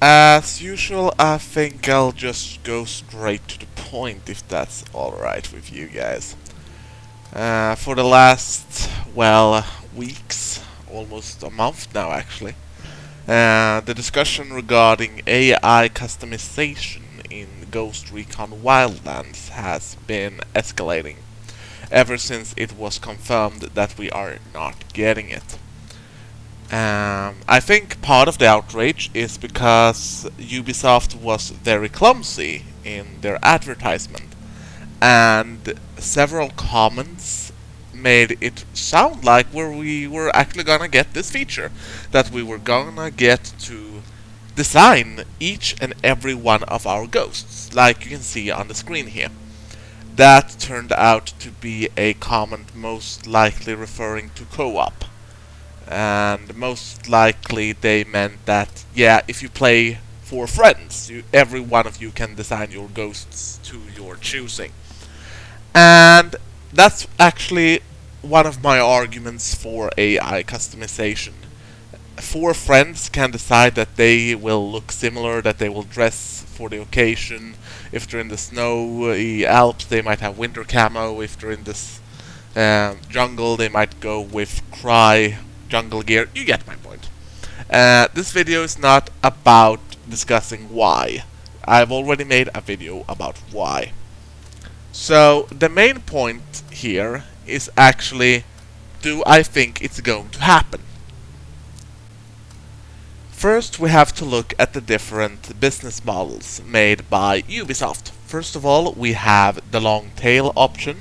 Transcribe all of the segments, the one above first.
As usual, I think I'll just go straight to the point if that's alright with you guys. For the last, well, weeks, almost a month now actually, the discussion regarding AI customization in Ghost Recon Wildlands has been escalating ever since it was confirmed that we are not getting it. I think part of the outrage is because Ubisoft was very clumsy in their advertisement, and several comments made it sound like we were actually gonna get this feature, that we were gonna get to design each and every one of our ghosts, like you can see on the screen here. That turned out to be a comment most likely referring to co-op. And most likely they meant that, yeah, if you play for friends, every one of you can design your ghosts to your choosing. And that's actually one of my arguments for AI customization. Four friends can decide that they will look similar, that they will dress for the occasion. If they're in the snowy Alps, they might have winter camo. If they're in this jungle, they might go with cry jungle gear. You get my point. This video is not about discussing why. I've already made a video about why. So the main point here is actually, do I think it's going to happen? First, we have to look at the different business models made by Ubisoft. First of all, we have the long tail option.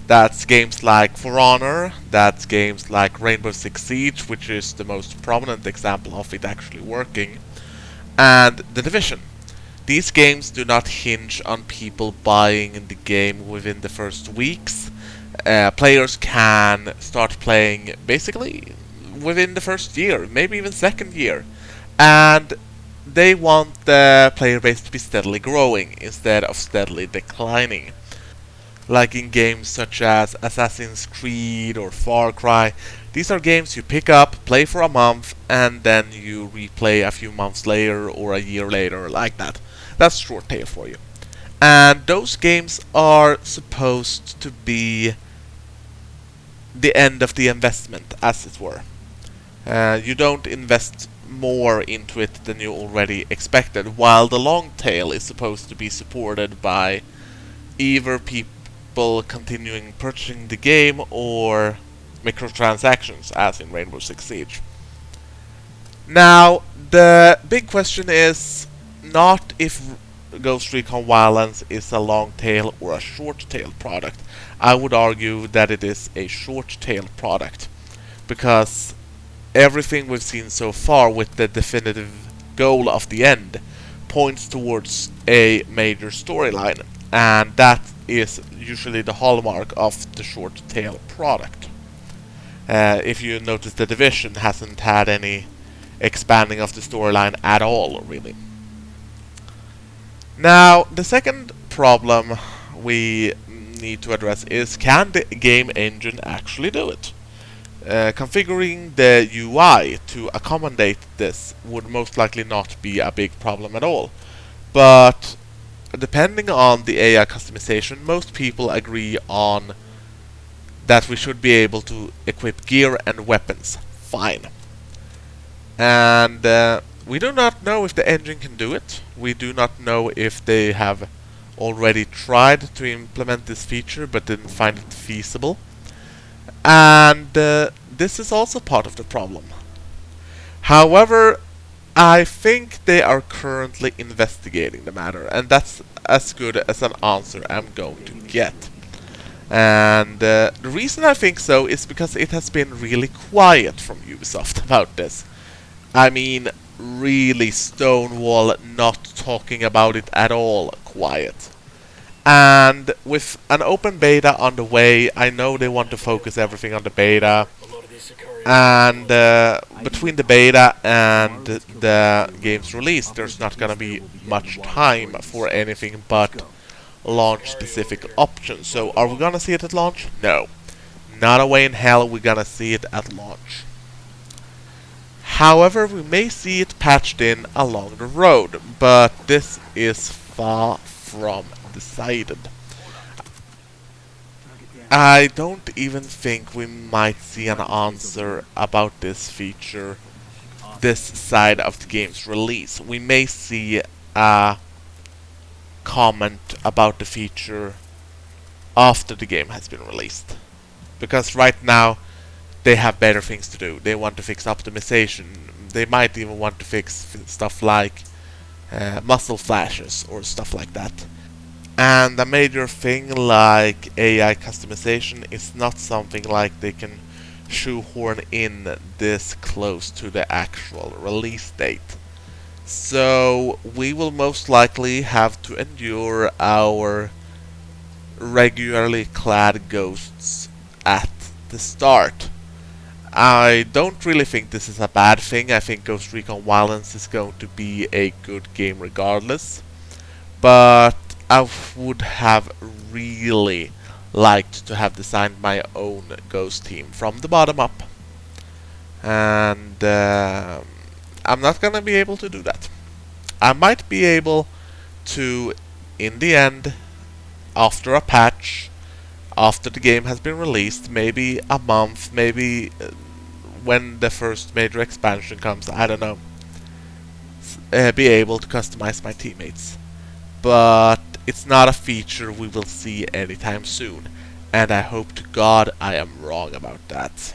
That's games like For Honor, that's games like Rainbow Six Siege, which is the most prominent example of it actually working, and The Division. These games do not hinge on people buying the game within the first weeks. Players can start playing basically within the first year, maybe even second year, and they want the player base to be steadily growing instead of steadily declining. Like in games such as Assassin's Creed or Far Cry, these are games you pick up, play for a month, and then you replay a few months later or a year later, like that. That's short tail for you. And those games are supposed to be the end of the investment, as it were. You don't invest more into it than you already expected, while the long tail is supposed to be supported by either people continuing purchasing the game or microtransactions, as in Rainbow Six Siege. Now, the big question is not if Ghost Recon Wildlands is a long tail or a short tail product. I would argue that it is a short tail product, because everything we've seen so far with the definitive goal of the end points towards a major storyline, and that is usually the hallmark of the short tail product. If you notice, The Division hasn't had any expanding of the storyline at all, really. Now, the second problem we need to address is, can the game engine actually do it? Configuring the UI to accommodate this would most likely not be a big problem at all, but depending on the AI customization, most people agree on that we should be able to equip gear and weapons fine. And we do not know if the engine can do it. We do not know if they have already tried to implement this feature but didn't find it feasible. And this is also part of the problem. However, I think they are currently investigating the matter, and that's as good as an answer I'm going to get. And the reason I think so is because it has been really quiet from Ubisoft about this. I mean, really stonewall, not talking about it at all quiet. And with an open beta on the way, I know they want to focus everything on the beta. And between the beta and the game's release, there's not gonna be much time for anything but launch-specific options. So are we gonna see it at launch? No. Not a way in hell we're gonna see it at launch. However, we may see it patched in along the road, but this is far from decided. I don't even think we might see an answer about this feature this side of the game's release. We may see a comment about the feature after the game has been released. Because right now, they have better things to do. They want to fix optimization. They might even want to fix stuff like muzzle flashes or stuff like that. And a major thing like AI customization is not something like they can shoehorn in this close to the actual release date. So we will most likely have to endure our regularly clad ghosts at the start. I don't really think this is a bad thing. I think Ghost Recon Wildlands is going to be a good game regardless. But I would have really liked to have designed my own Ghost team from the bottom up. And I'm not gonna be able to do that. I might be able to, in the end, after a patch, after the game has been released, maybe a month, maybe when the first major expansion comes, I don't know, be able to customize my teammates. But it's not a feature we will see anytime soon, and I hope to God I am wrong about that.